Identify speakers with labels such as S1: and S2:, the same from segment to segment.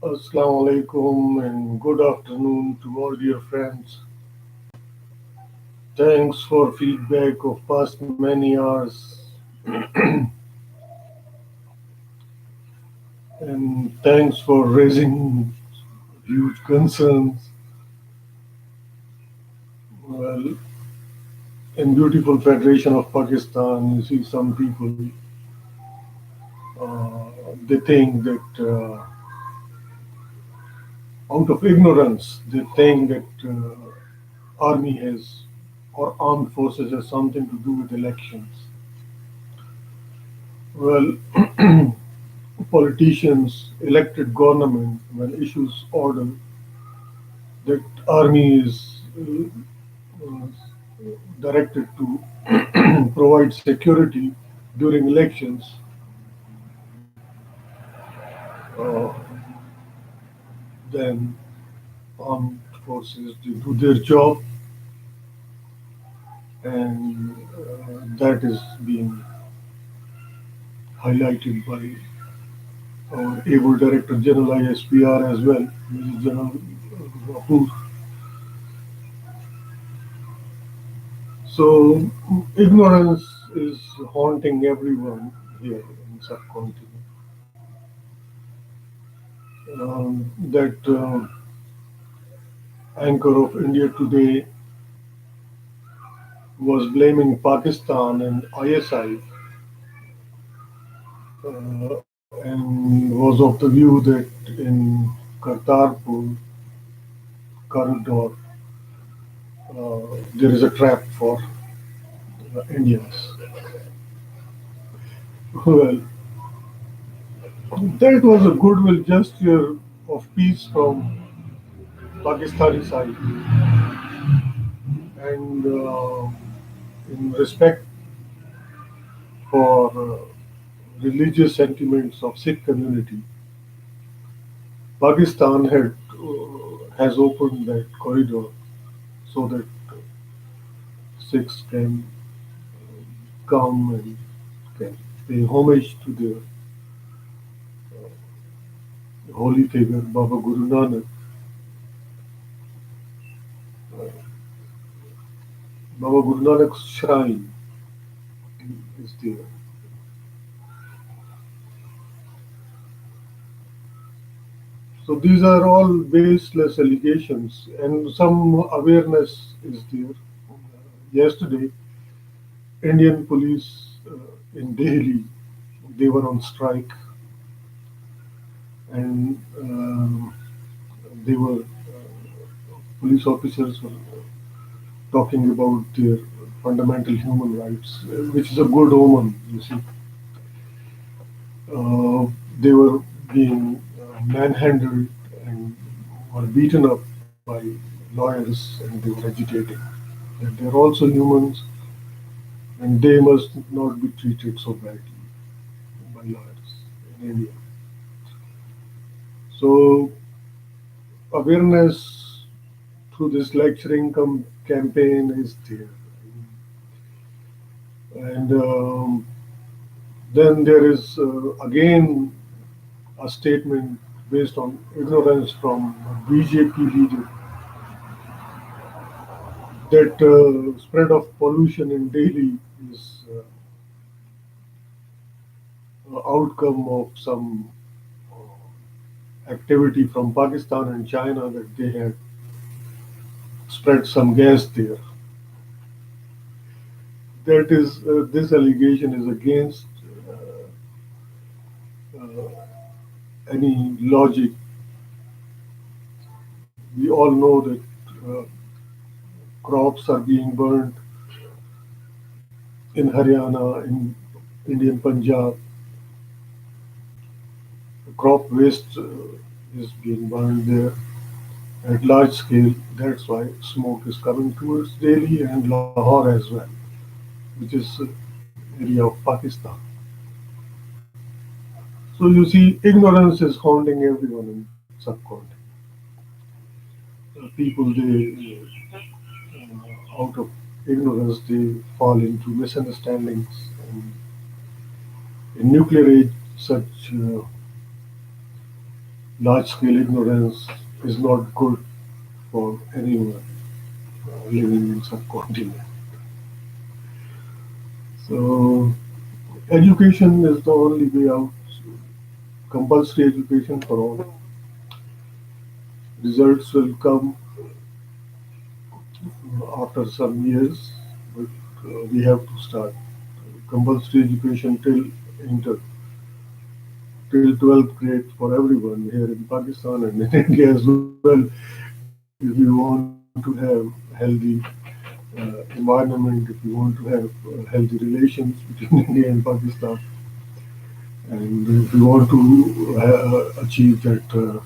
S1: Assalamu alaikum and good afternoon to all dear friends. Thanks for feedback of past many hours and thanks for raising huge concerns. Well, in beautiful Federation of Pakistan, you see some people, they think that out of ignorance, they think that army has or armed forces has something to do with elections. Well, politicians, elected government, when issues order that army is uh, directed to provide security during elections, uh, then armed forces they do their job, and that is being highlighted by our able Director General ISPR as well, Major General Abdur. So ignorance is haunting everyone here in subcontinent. That anchor of India Today was blaming Pakistan and ISI and was of the view that in Kartarpur corridor there is a trap for Indians. Well, that was a goodwill gesture of peace from Pakistani side, and in respect for religious sentiments of Sikh community, Pakistan has opened that corridor so that Sikhs can come and can pay homage to their holy figure Baba Guru Nanak. Baba Guru Nanak's shrine is there. So these are all baseless allegations, and some awareness is there. Yesterday, Indian police in Delhi, they were on strike, and they were police officers were talking about their fundamental human rights, which is a good omen. You see, they were being manhandled and were beaten up by lawyers, and they were agitating. That they're also humans, and they must not be treated so badly by lawyers in India. So awareness through this lecturing campaign is there, and then there is again a statement based on ignorance from a BJP leader that spread of pollution in Delhi is outcome of some activity from Pakistan and China that they had spread some gas there. That is, this allegation is against uh, any logic. We all know that uh, crops are being burned in Haryana, in Indian Punjab. Crop waste is being burned there at large scale. That's why smoke is coming towards Delhi and Lahore as well, which is area of Pakistan. So you see, ignorance is haunting everyone in subcontinent. People, they out of ignorance, they fall into misunderstandings. And in nuclear age, such Large scale ignorance is not good for anyone living in subcontinent. So education is the only way out. Compulsory education for all. Results will come after some years, but we have to start compulsory education till inter till 12th grade for everyone here in Pakistan and in India as well. If you want to have healthy environment, if you want to have healthy relations between India and Pakistan, and if you want to achieve that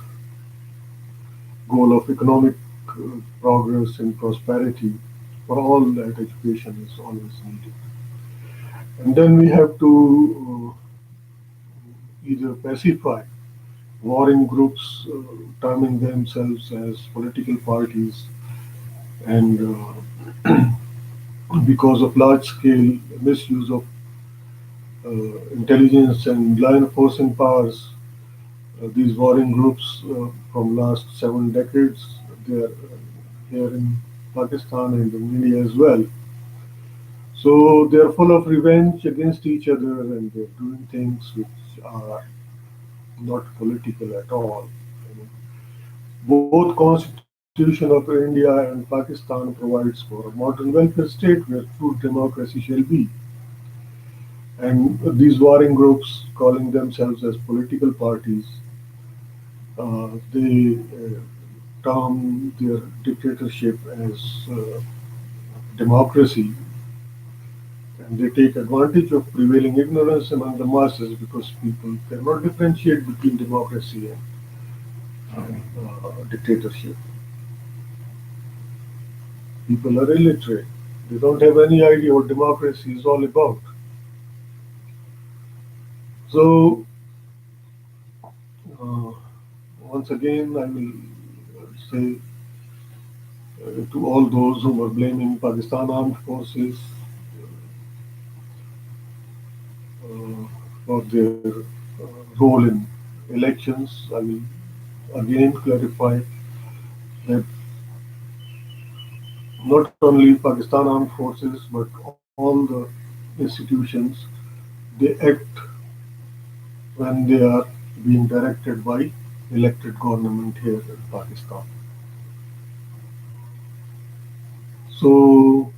S1: goal of economic progress and prosperity, for all that education is always needed. And then we have to either pacify warring groups terming themselves as political parties, and because of large scale misuse of intelligence and law enforcement powers, these warring groups from last 7 decades, they are here in Pakistan and in India as well. So they are full of revenge against each other, and they're doing things which are not political at all. I mean, both Constitution of India and Pakistan provides for a modern welfare state where true democracy shall be. And these warring groups, calling themselves as political parties, they term their dictatorship as democracy, and they take advantage of prevailing ignorance among the masses because people cannot differentiate between democracy and dictatorship. People are illiterate. They don't have any idea what democracy is all about. So, uh, once again, I will say to all those who are blaming Pakistan armed forces uh, for their role in elections, I will again clarify that not only Pakistan armed forces but all the institutions, they act when they are being directed by elected government here in Pakistan. So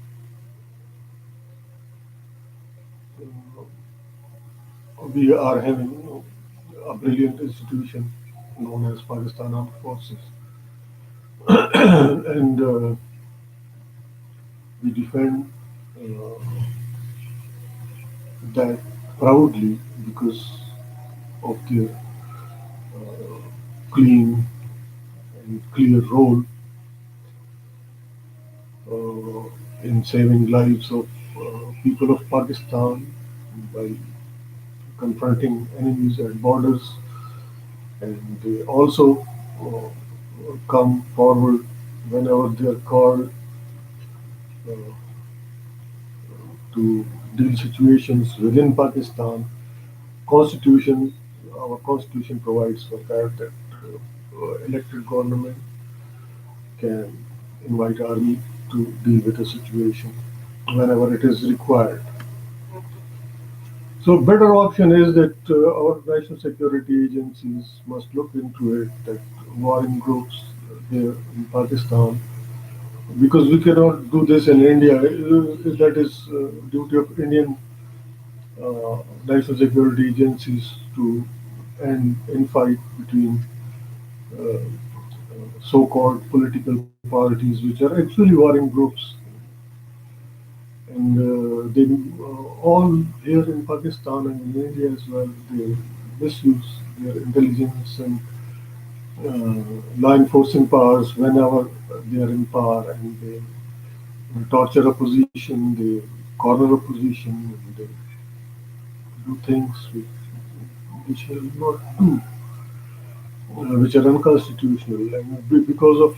S1: we are having a brilliant institution known as Pakistan Armed Forces, and we defend uh, that proudly because of their clean and clear role uh, in saving lives of people of Pakistan by confronting enemies at borders, and they also come forward whenever they are called uh, to deal situations within Pakistan. Constitution, our constitution provides for that elected government can invite army to deal with a situation whenever it is required. So better option is that our national security agencies must look into it, that warring groups here in Pakistan, because we cannot do this in India. That is duty of Indian national security agencies to end infight between uh, so-called political parties, which are actually warring groups, and they all here in Pakistan and in India as well, they misuse their intelligence and law enforcing powers whenever they are in power, and they torture opposition, they corner opposition, and they do things which shall not do, which are unconstitutional, and because of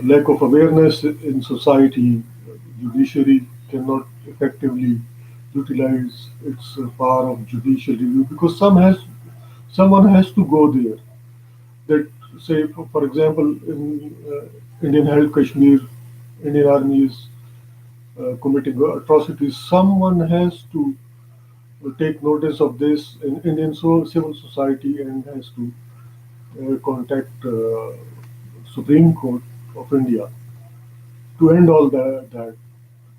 S1: lack of awareness in society, judiciary cannot effectively utilize its power of judicial review because some has Someone has to go there. That say, for example, in Indian-held Kashmir, Indian army is committing atrocities. Someone has to take notice of this in Indian civil society and has to contact Supreme Court of India to end all that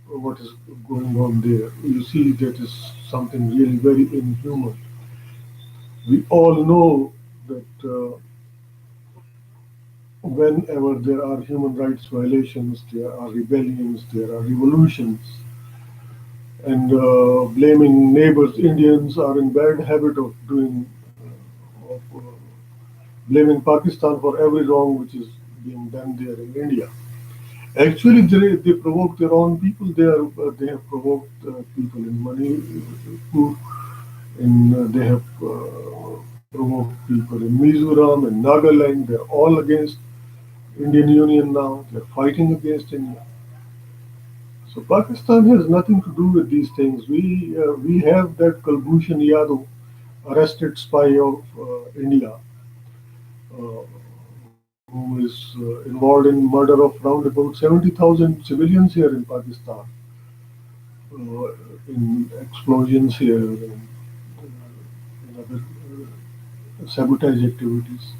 S1: what is going on there. You see, that is something really very inhuman. We all know that whenever there are human rights violations, there are rebellions, there are revolutions, and blaming neighbors. Indians are in bad habit of doing of blaming Pakistan for every wrong which is being done there in India. Actually, they provoke their own people. They have provoked people in Manipur, they have provoked people in Mizoram and Nagaland. They're all against Indian Union now. They're fighting against India. So Pakistan has nothing to do with these things. We have that Kulbhushan Yadav, arrested spy of India, uh, who is involved in murder of round about 70,000 civilians here in Pakistan, in explosions here and in other sabotage activities.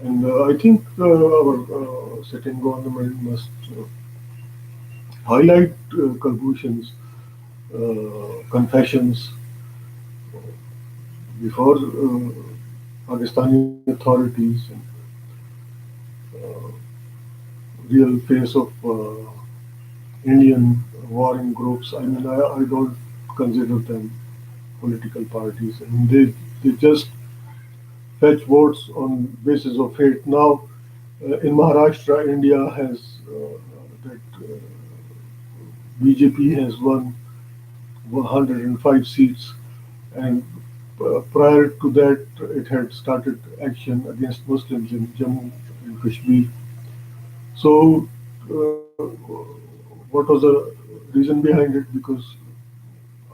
S1: And I think our sitting government must highlight Kulbhushan's confessions before Pakistani authorities and real face of Indian warring groups. I mean, I don't consider them political parties. I mean, they just fetch votes on basis of hate. Now, in Maharashtra, India has that BJP has won 105 seats, and prior to that, it had started action against Muslims in Jammu and Kashmir. So, what was the reason behind it? Because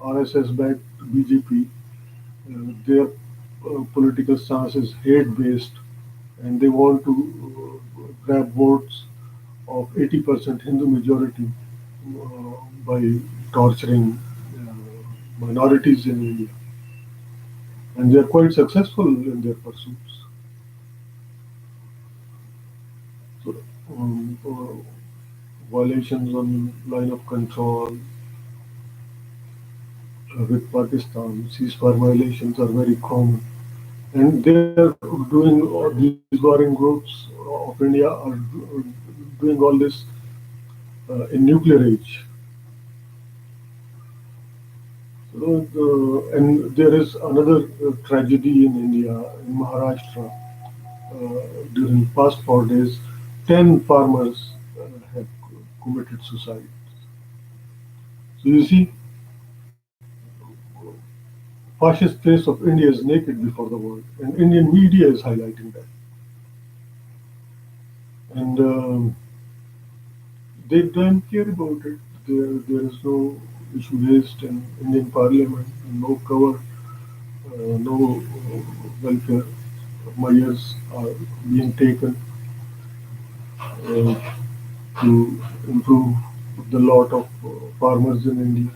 S1: RSS backed BJP, their political stance is hate based, and they want to grab votes of 80% Hindu majority by torturing minorities in India. And they are quite successful in their pursuits. So, violations on line of control with Pakistan, ceasefire violations are very common. And they are doing, these warring groups of India are doing all this in nuclear age. So, and there is another tragedy in India, in Maharashtra. During past 4 days, 10 farmers have committed suicide. So you see, fascist face of India is naked before the world, and Indian media is highlighting that. And they don't care about it. There is no issue raised in Indian Parliament, no cover, no welfare measures are being taken uh, to improve the lot of farmers in India.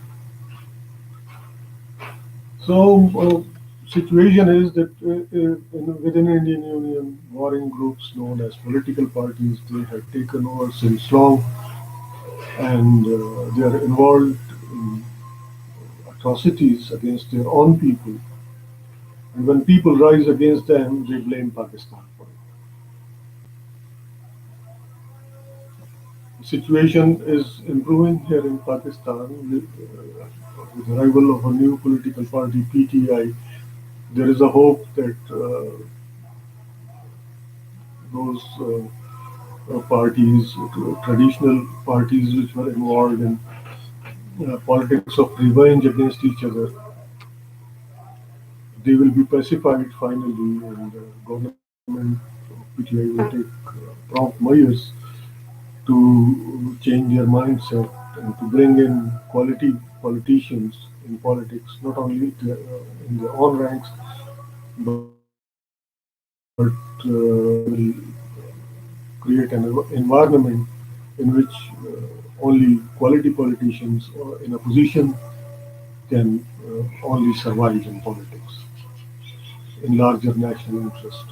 S1: So, situation is that within Indian Union, warring groups known as political parties, they have taken over since long, and they are involved in atrocities against their own people. And when people rise against them, they blame Pakistan for it. The situation is improving here in Pakistan with the arrival of a new political party, PTI. There is a hope that those parties, traditional parties which were involved in politics of revenge against each other, they will be pacified finally, and government PTI will take prompt measures to change their mindset and to bring in quality politicians in politics, not only in their own ranks, but will create an environment in which only quality politicians in a position can only survive in politics in larger national interest.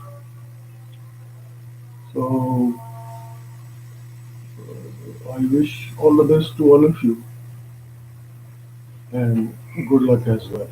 S1: So I wish all the best to all of you and good luck as well.